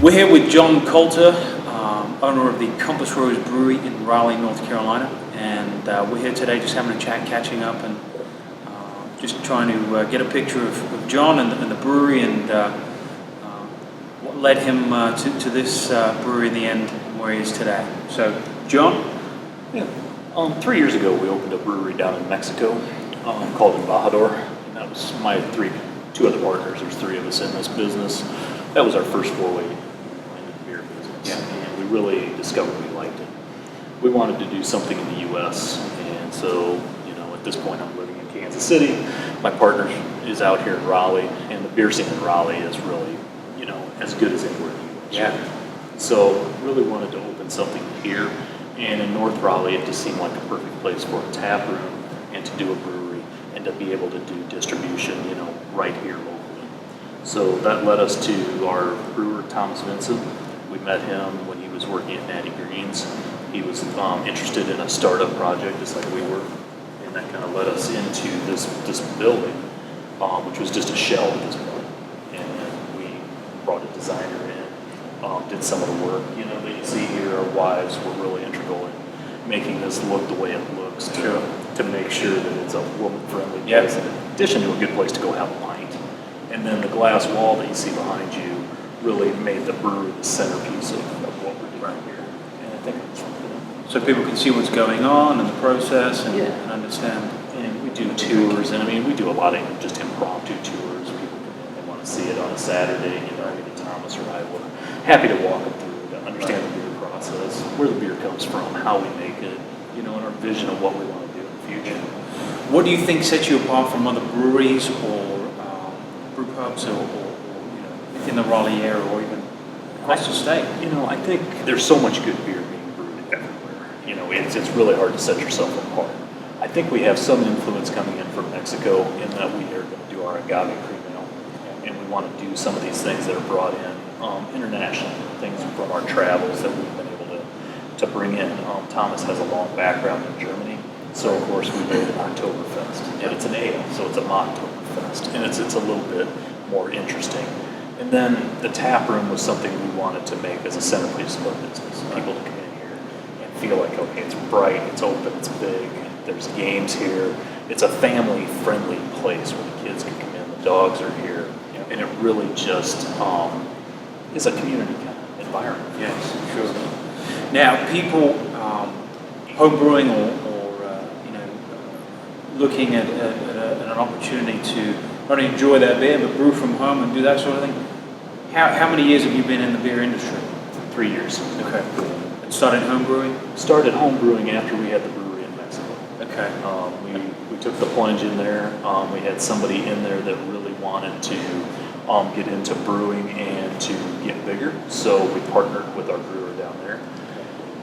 We're here with John Coulter, owner of the Compass Rose Brewery in Raleigh, North Carolina, and we're here today just having a chat, catching up, and just trying to get a picture of John and the brewery and what led him to this brewery in the end and where he is today. So, John? Yeah. 3 years ago, we opened a brewery down in Mexico called Embajador, and that was my two other partners. There's three of us in this business. That was our first foray into the beer business, and we really discovered we liked it. We wanted to do something in the U.S., and so, at this point, I'm living in Kansas City. My partner is out here in Raleigh, and the beer scene in Raleigh is really, as good as anywhere in the U.S. Yeah. So, really wanted to open something here, and in North Raleigh, it just seemed like a perfect place for a tap room and to do a brewery and to be able to do distribution, right here locally. So that led us to our brewer, Thomas Vincent. We met him when he was working at Natty Green's. He was interested in a startup project, just like we were, and that kind of led us into this building, which was just a shell at this point. And then we brought a designer in, did some of the work. That you see here, our wives were really integral in making this look the way it looks to make sure that it's a woman-friendly place, in addition to a good place to go have a pint. And then the glass wall that you see behind you really made the brewery the centerpiece of what we're doing here. And I think it's good. So people can see what's going on and the process and understand. And we do tours, and we do a lot of just impromptu tours. People come in, they want to see it on a Saturday, either Thomas or I were happy to walk them through to understand the beer process, where the beer comes from, how we make it, and our vision of what we want to do in the future. What do you think sets you apart from other breweries or brew pubs or in the Raleigh area or even across the state? I think there's so much good beer being brewed everywhere. It's really hard to set yourself apart. I think we have some influence coming in from Mexico in that we are going to do our agave cream ale, and we want to do some of these things that are brought in internationally, things from our travels that we've been able to bring in. Thomas has a long background in Germany, so of course we made an Oktoberfest, but it's an ale, so it's a Mocktoberfest, and it's a little bit more interesting. And then the tap room was something we wanted to make as a centerpiece of our business. People to come in here and feel like, okay, it's bright, it's open, it's big, there's games here. It's a family-friendly place where the kids can come in, the dogs are here, and it really just is a community kind of environment. Yes, sure. Now, people home brewing or looking at an opportunity to not only enjoy their beer but brew from home and do that sort of thing. How many years have you been in the beer industry? 3 years. Okay. And started home brewing? Started home brewing after we had the brewery in Mexico. Okay. We took the plunge in there. We had somebody in there that really wanted to get into brewing and to get bigger. So we partnered with our brewer down there.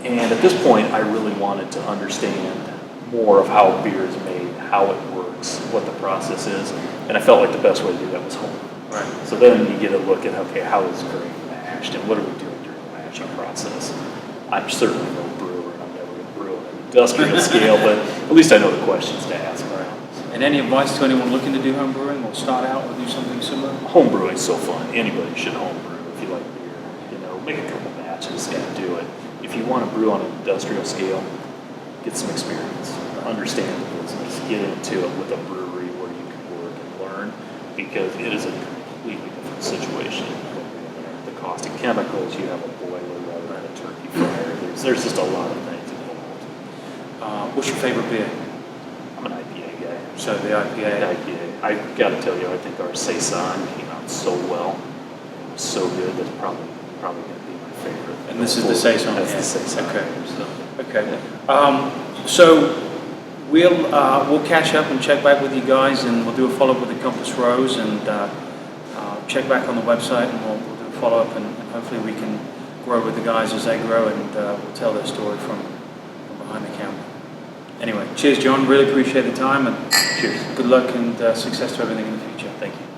And at this point, I really wanted to understand more of how beer is made, how it works, what the process is. And I felt like the best way to do that was home. Right. So then you get a look at, okay, how is grain mashed and what are we doing during the mashing process? I'm certainly no brewer, and I'm never going to brew on an industrial scale, but at least I know the questions to ask around. And any advice to anyone looking to do home brewing or start out or do something similar? Home brewing is so fun. Anybody should home brew if you like beer. Make a couple batches and do it. If you want to brew on an industrial scale, get some experience, understand the business, get into it with a brewery where you can work and learn, because it is a completely different situation. The cost of chemicals, you have a boiler rather than a turkey fryer. There's just a lot of things involved. What's your favorite beer? I'm an IPA guy. So the IPA? I got to tell you, I think our Saison came out so well. It was so good. That's probably going to be my favorite. And this is the Saison? That's the Saison. Okay. So we'll catch up and check back with you guys, and we'll do a follow-up with the Compass Rose, and check back on the website, and we'll do a follow-up, and hopefully we can grow with the guys as they grow, and we'll tell their story from behind the camera. Anyway, cheers, John. Really appreciate the time, and cheers. Good luck and success to everything in the future. Thank you.